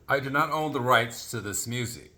I do not own the rights to this music.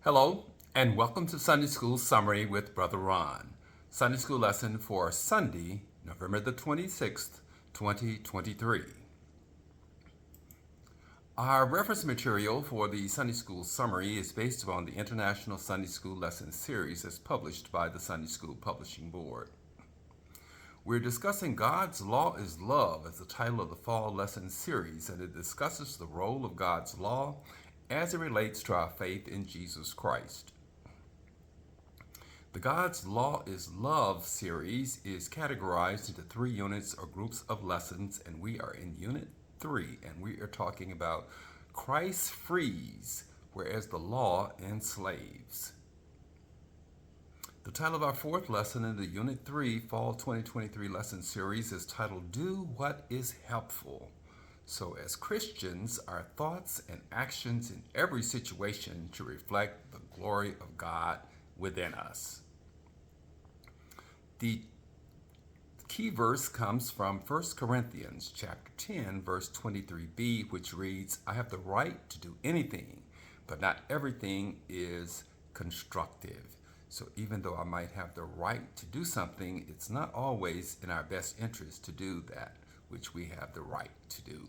Hello, and welcome to Sunday School Summary with Brother Ron. Sunday School lesson for Sunday, November the 26th, 2023. Our reference material for the Sunday School Summary is based upon the International Sunday School Lesson Series as published by the Sunday School Publishing Board. We're discussing God's Law is Love as the title of the fall lesson series, and it discusses the role of God's law as it relates to our faith in Jesus Christ. The God's Law is Love series is categorized into 3 units or groups of lessons, and we are in Unit 3, and we are talking about Christ frees, whereas the law enslaves. The title of our 4th lesson in the Unit 3 Fall 2023 lesson series is titled Do What is Helpful. So as Christians, our thoughts and actions in every situation should reflect the glory of God within us. The key verse comes from 1 Corinthians chapter 10, verse 23b, which reads, I have the right to do anything, but not everything is constructive. So even though I might have the right to do something, it's not always in our best interest to do that which we have the right to do.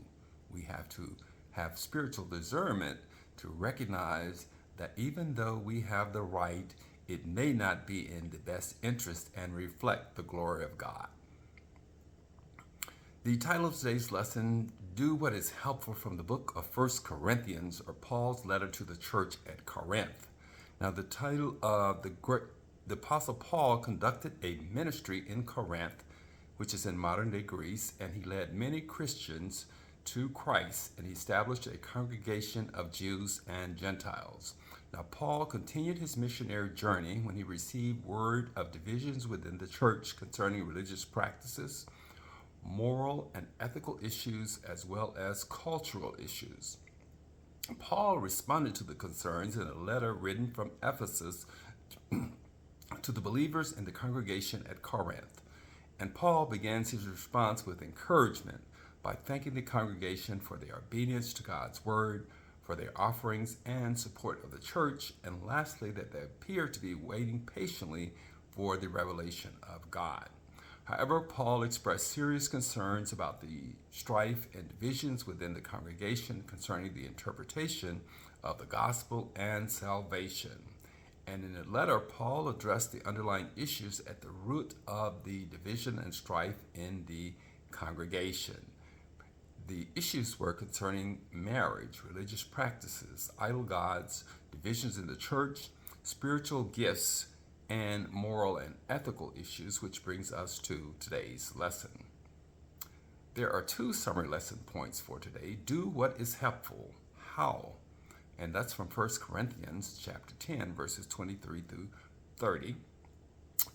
We have to have spiritual discernment to recognize that even though we have the right, it may not be in the best interest and reflect the glory of God. The title of today's lesson, Do What is Helpful, from the book of 1 Corinthians, or Paul's letter to the church at Corinth. Now, the title of the Apostle Paul conducted a ministry in Corinth, which is in modern-day Greece, and he led many Christians to Christ, and he established a congregation of Jews and Gentiles. Now, Paul continued his missionary journey when he received word of divisions within the church concerning religious practices, moral and ethical issues, as well as cultural issues. Paul responded to the concerns in a letter written from Ephesus to the believers in the congregation at Corinth. And Paul begins his response with encouragement by thanking the congregation for their obedience to God's word, for their offerings and support of the church, and lastly, that they appear to be waiting patiently for the revelation of God. However, Paul expressed serious concerns about the strife and divisions within the congregation concerning the interpretation of the gospel and salvation. And in the letter, Paul addressed the underlying issues at the root of the division and strife in the congregation. The issues were concerning marriage, religious practices, idol gods, divisions in the church, spiritual gifts, and moral and ethical issues, which brings us to today's lesson. There are 2 summary lesson points for today. Do what is helpful. How? And that's from 1 Corinthians chapter 10, verses 23 through 30.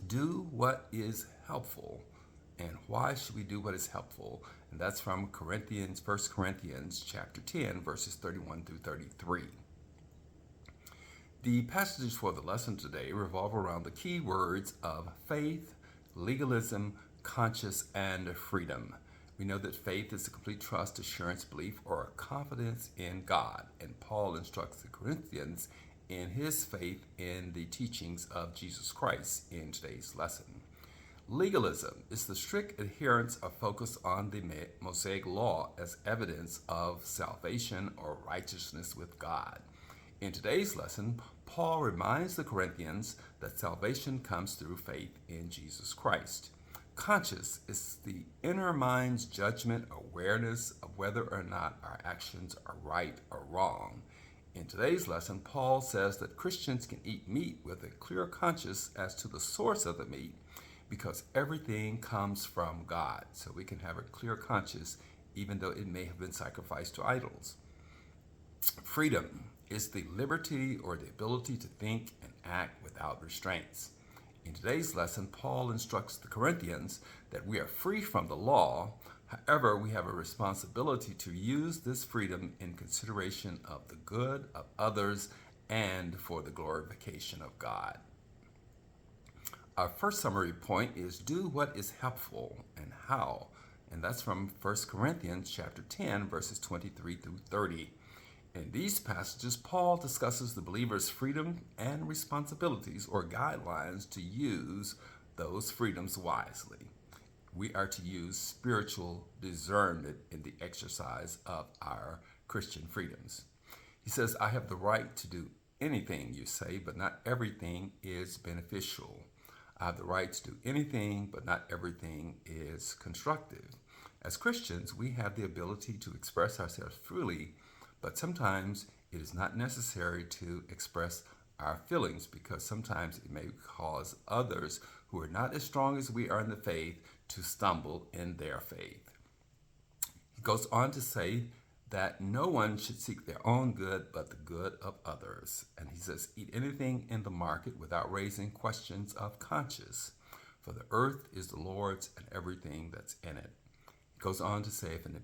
Do what is helpful. And why should we do what is helpful? And that's from 1 Corinthians chapter 10, verses 31 through 33. The passages for the lesson today revolve around the key words of faith, legalism, conscience, and freedom. We know that faith is a complete trust, assurance, belief, or a confidence in God. And Paul instructs the Corinthians in his faith in the teachings of Jesus Christ in today's lesson. Legalism is the strict adherence or focus on the Mosaic law as evidence of salvation or righteousness with God. In today's lesson, Paul reminds the Corinthians that salvation comes through faith in Jesus Christ. Conscious is the inner mind's judgment, awareness of whether or not our actions are right or wrong. In today's lesson, Paul says that Christians can eat meat with a clear conscience as to the source of the meat because everything comes from God. So we can have a clear conscience even though it may have been sacrificed to idols. Freedom is the liberty or the ability to think and act without restraints. In today's lesson, Paul instructs the Corinthians that we are free from the law. However, we have a responsibility to use this freedom in consideration of the good of others and for the glorification of God. Our first summary point is do what is helpful and how. And that's from 1 Corinthians chapter 10, verses 23 through 30. In these passages, Paul discusses the believer's freedom and responsibilities or guidelines to use those freedoms wisely. We are to use spiritual discernment in the exercise of our Christian freedoms. He says, I have the right to do anything you say, but not everything is beneficial. I have the right to do anything, but not everything is constructive. As Christians, we have the ability to express ourselves freely, but sometimes it is not necessary to express our feelings because sometimes it may cause others who are not as strong as we are in the faith to stumble in their faith. He goes on to say that no one should seek their own good but the good of others. And he says, eat anything in the market without raising questions of conscience, for the earth is the Lord's and everything that's in it. Goes on to say if an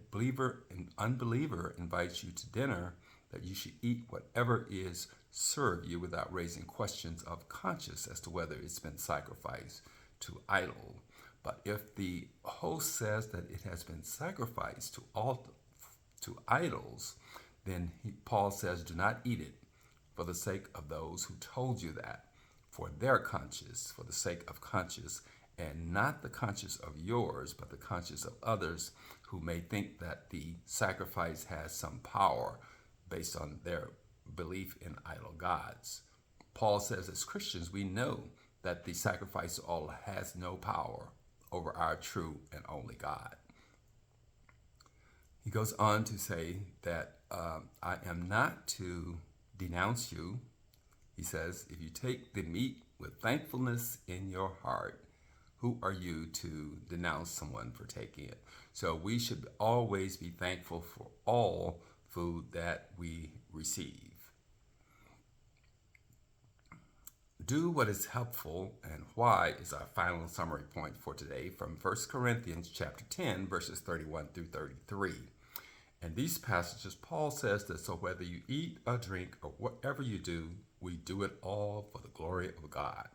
unbeliever invites you to dinner, that you should eat whatever is served you without raising questions of conscience as to whether it's been sacrificed to idol. But if the host says that it has been sacrificed to idols, then Paul says, do not eat it for the sake of those who told you that, for their conscience, for the sake of conscience, and not the conscience of yours, but the conscience of others who may think that the sacrifice has some power based on their belief in idol gods. Paul says as Christians, we know that the sacrifice of all has no power over our true and only God. He goes on to say that I am not to denounce you. He says, if you take the meat with thankfulness in your heart, who are you to denounce someone for taking it? So we should always be thankful for all food that we receive. Do what is helpful and why is our final summary point for today from 1 Corinthians chapter 10, verses 31 through 33. In these passages, Paul says that so whether you eat or drink or whatever you do, we do it all for the glory of God,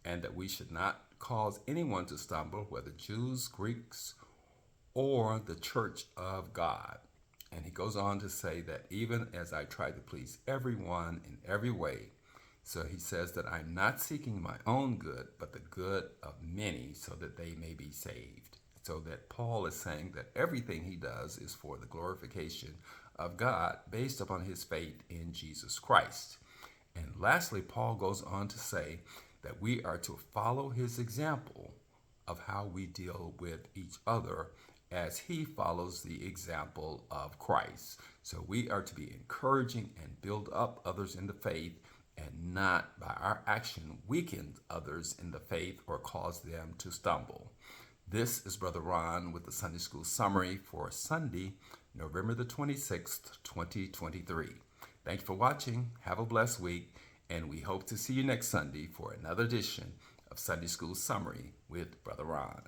and that we should not cause anyone to stumble, whether Jews, Greeks, or the church of God. And he goes on to say that even as I try to please everyone in every way, so he says that I'm not seeking my own good, but the good of many so that they may be saved. So that Paul is saying that everything he does is for the glorification of God based upon his faith in Jesus Christ. And lastly, Paul goes on to say that we are to follow his example of how we deal with each other as he follows the example of Christ. So we are to be encouraging and build up others in the faith and not by our action weaken others in the faith or cause them to stumble. This is Brother Ron with the Sunday School Summary for Sunday, November the 26th, 2023. Thank you for watching. Have a blessed week. And we hope to see you next Sunday for another edition of Sunday School Summary with Brother Ron.